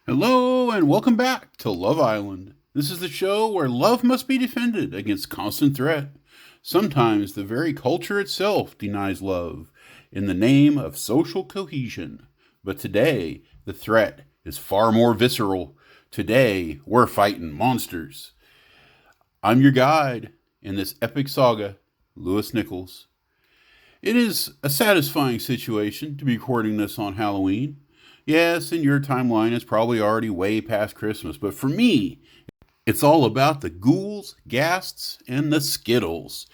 Hello and welcome back to Love Island. This is the show where love must be defended against constant threat. Sometimes the very culture itself denies love in the name of social cohesion. But today, the threat is far more visceral. Today, we're fighting monsters. I'm your guide in this epic saga, Lewis Nichols. It is a satisfying situation to be recording this on Halloween. Yes, and your timeline is probably already way past Christmas, but for me, it's all about the ghouls, ghasts, and the skittles.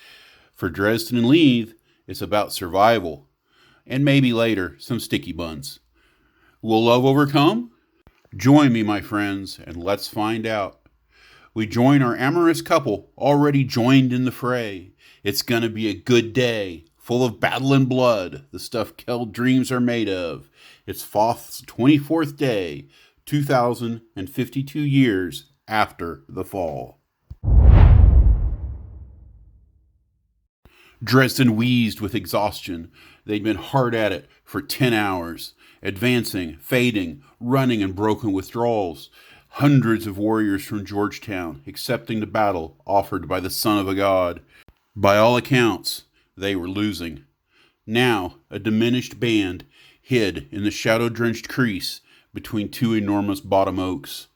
For Dresden and Leith, it's about survival, and maybe later, some sticky buns. Will love overcome? Join me, my friends, and let's find out. We join our amorous couple, already joined in the fray. It's gonna be a good day, full of battle and blood, the stuff Keld dreams are made of. It's Thoth's 24th day, 2052 years after the fall. Dresden wheezed with exhaustion. They'd been hard at it for 10 hours, advancing, fading, running in broken withdrawals. Hundreds of warriors from Georgetown accepting the battle offered by the son of a god. By all accounts, they were losing. Now, a diminished band hid in the shadow-drenched crease between two enormous bottom oaks.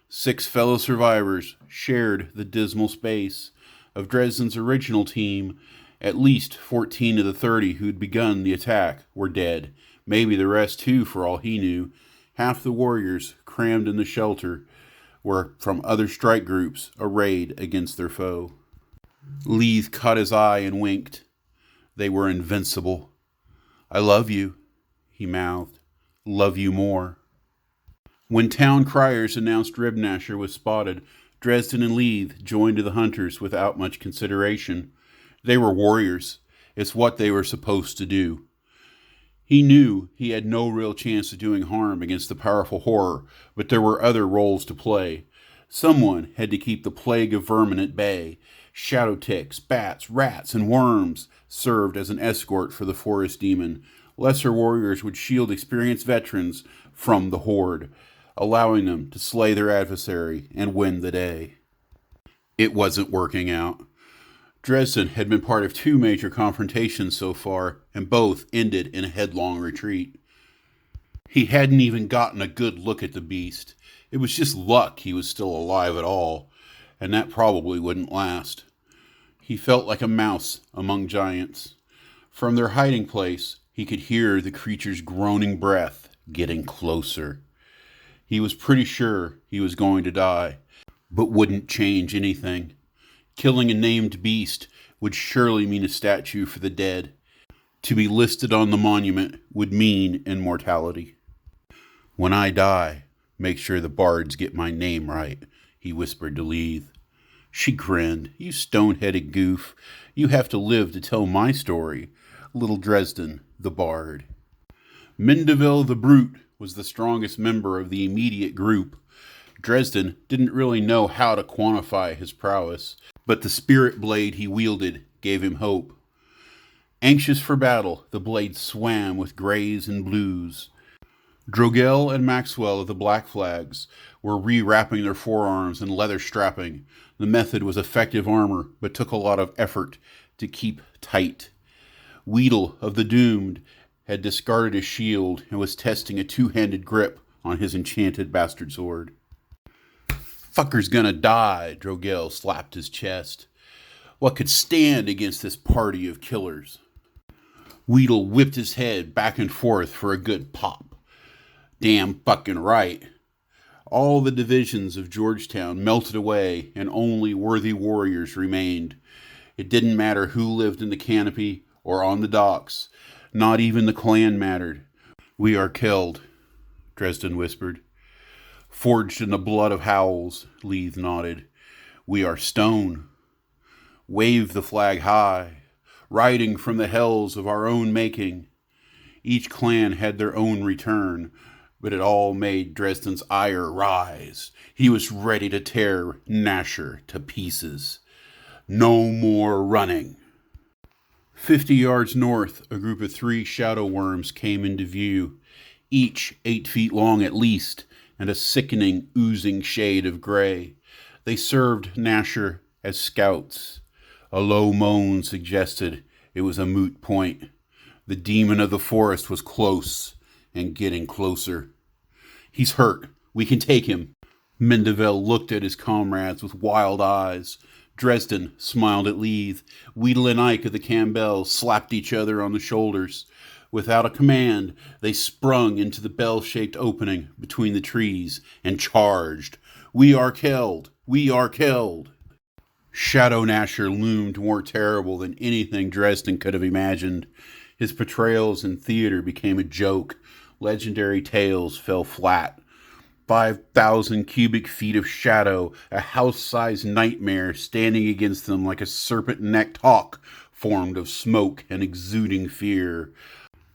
6 fellow survivors shared the dismal space. Of Dresden's original team, at least 14 of the 30 who'd begun the attack were dead. Maybe the rest too, for all he knew. Half the warriors crammed in the shelter were from other strike groups arrayed against their foe. Leith caught his eye and winked. They were invincible. "I love you," he mouthed. "Love you more." When town criers announced Ribnasher was spotted, Dresden and Leith joined the hunters without much consideration. They were warriors. It's what they were supposed to do. He knew he had no real chance of doing harm against the powerful horror, but there were other roles to play. Someone had to keep the plague of vermin at bay. Shadow ticks, bats, rats, and worms served as an escort for the forest demon. Lesser warriors would shield experienced veterans from the horde, allowing them to slay their adversary and win the day. It wasn't working out. Dresden had been part of 2 major confrontations so far, and both ended in a headlong retreat. He hadn't even gotten a good look at the beast. It was just luck he was still alive at all, and that probably wouldn't last. He felt like a mouse among giants. From their hiding place, he could hear the creature's groaning breath getting closer. He was pretty sure he was going to die, but wouldn't change anything. Killing a named beast would surely mean a statue for the dead. To be listed on the monument would mean immortality. "When I die, make sure the bards get my name right," he whispered to Leith. She grinned. "You stone-headed goof. You have to live to tell my story. Little Dresden, the bard." Mendeville the Brute was the strongest member of the immediate group. Dresden didn't really know how to quantify his prowess, but the spirit blade he wielded gave him hope. Anxious for battle, the blade swam with grays and blues. Drogel and Maxwell of the Black Flags were rewrapping their forearms in leather strapping. The method was effective armor, but took a lot of effort to keep tight. Weedle of the Doomed had discarded his shield and was testing a 2-handed grip on his enchanted bastard sword. "Fucker's gonna die," Drogel slapped his chest. "What could stand against this party of killers?" Weedle whipped his head back and forth for a good pop. "Damn fucking right." All the divisions of Georgetown melted away and only worthy warriors remained. It didn't matter who lived in the canopy or on the docks. Not even the clan mattered. "We are Keld," Dresden whispered. "Forged in the blood of Howells," Leith nodded. "We are stone. Wave the flag high, riding from the hells of our own making." Each clan had their own return, but it all made Dresden's ire rise. He was ready to tear Nasher to pieces. No more running. 50 yards north, a group of 3 shadow worms came into view, each 8 feet long at least, and a sickening, oozing shade of gray. They served Nasher as scouts. A low moan suggested it was a moot point. The demon of the forest was close and getting closer. He's hurt. We can take him. Mendeville looked at his comrades with wild eyes. Dresden smiled at Leith. Weedle and Ike of the Campbells slapped each other on the shoulders. Without a command, they sprung into the bell-shaped opening between the trees and charged. We are killed! We are killed! Shadow Nasher loomed more terrible than anything Dresden could have imagined. His portrayals in theater became a joke. Legendary tales fell flat. 5,000 cubic feet of shadow, a house-sized nightmare standing against them like a serpent-necked hawk, formed of smoke and exuding fear.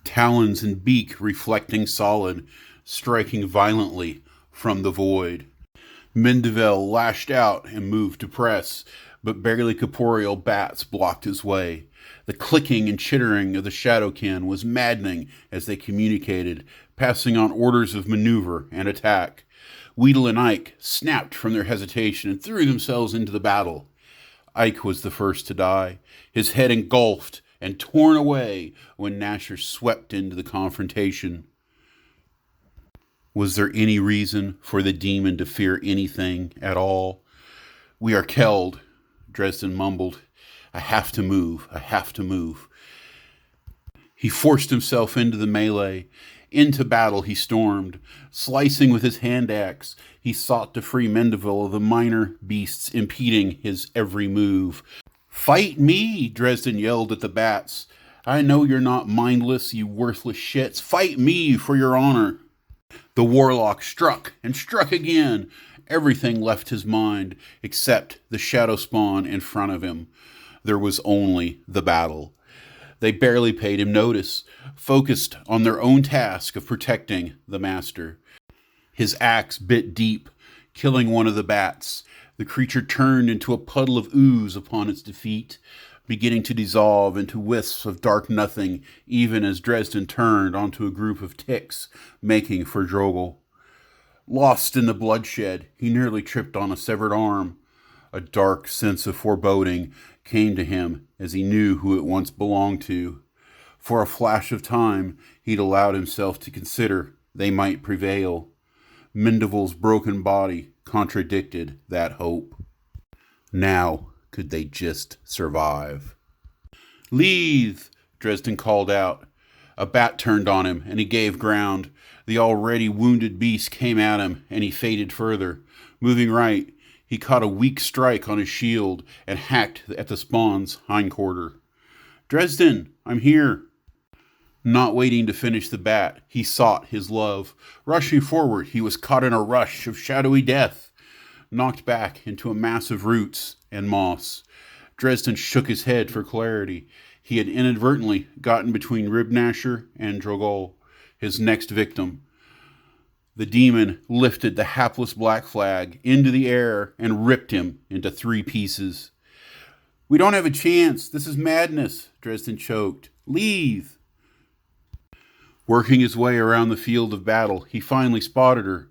Talons and beak reflecting solid, striking violently from the void. Mendeville lashed out and moved to press, but barely corporeal bats blocked his way. The clicking and chittering of the shadowkin was maddening as they communicated, passing on orders of maneuver and attack. Weedle and Ike snapped from their hesitation and threw themselves into the battle. Ike was the first to die, his head engulfed and torn away when Nasher swept into the confrontation. Was there any reason for the demon to fear anything at all? We are killed, Dresden mumbled. I have to move. I have to move. He forced himself into the melee. Into battle he stormed. Slicing with his hand axe, he sought to free Mendeville of the minor beasts impeding his every move. Fight me, Dresden yelled at the bats. I know you're not mindless, you worthless shits. Fight me for your honor. The warlock struck and struck again. Everything left his mind except the shadow spawn in front of him. There was only the battle. They barely paid him notice, focused on their own task of protecting the master. His axe bit deep, killing one of the bats. The creature turned into a puddle of ooze upon its defeat, beginning to dissolve into wisps of dark nothing, even as Dresden turned onto a group of ticks, making for Drogel. Lost in the bloodshed, he nearly tripped on a severed arm. A dark sense of foreboding came to him as he knew who it once belonged to. For a flash of time, he'd allowed himself to consider they might prevail. Mendeville's broken body contradicted that hope. Now, could they just survive? Leave! Dresden called out. A bat turned on him, and he gave ground. The already wounded beast came at him, and he faded further. Moving right, he caught a weak strike on his shield and hacked at the spawn's hindquarter. Dresden, I'm here. Not waiting to finish the bat, he sought his love. Rushing forward, he was caught in a rush of shadowy death, knocked back into a mass of roots and moss. Dresden shook his head for clarity. He had inadvertently gotten between Ribnasher and Drogol, his next victim. The demon lifted the hapless black flag into the air and ripped him into 3 pieces. We don't have a chance. This is madness, Dresden choked. Leave! Working his way around the field of battle, he finally spotted her.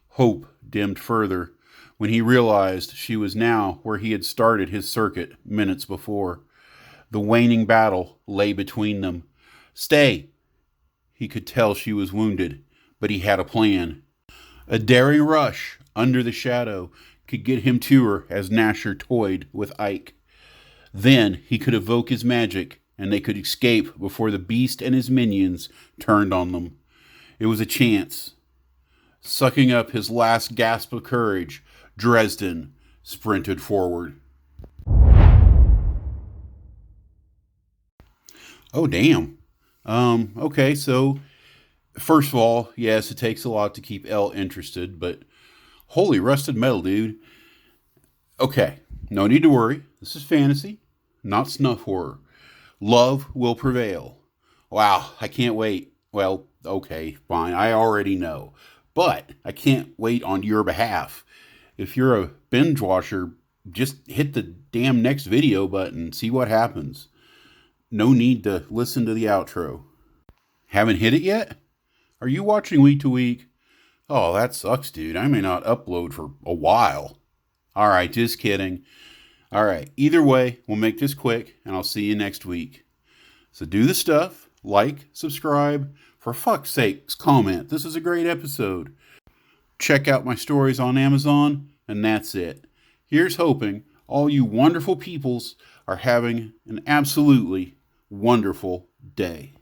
Hope dimmed further when he realized she was now where he had started his circuit minutes before. The waning battle lay between them. Stay! He could tell she was wounded, but he had a plan. A daring rush under the shadow could get him to her as Nasher toyed with Ike. Then he could evoke his magic, and they could escape before the beast and his minions turned on them. It was a chance. Sucking up his last gasp of courage, Dresden sprinted forward. Oh, damn. Okay, so first of all, yes, it takes a lot to keep Elle interested, but holy rusted metal, dude. Okay, no need to worry. This is fantasy, not snuff horror. Love will prevail. Wow, I can't wait. Well, okay, fine, I already know. But I can't wait on your behalf. If you're a binge watcher, just hit the damn next video button, see what happens. No need to listen to the outro. Haven't hit it yet? Are you watching week to week? Oh, that sucks, dude. I may not upload for a while. All right, just kidding. All right, either way, we'll make this quick, and I'll see you next week. So do the stuff, like, subscribe, for fuck's sakes, comment. This is a great episode. Check out my stories on Amazon, and that's it. Here's hoping all you wonderful peoples are having an absolutely wonderful day.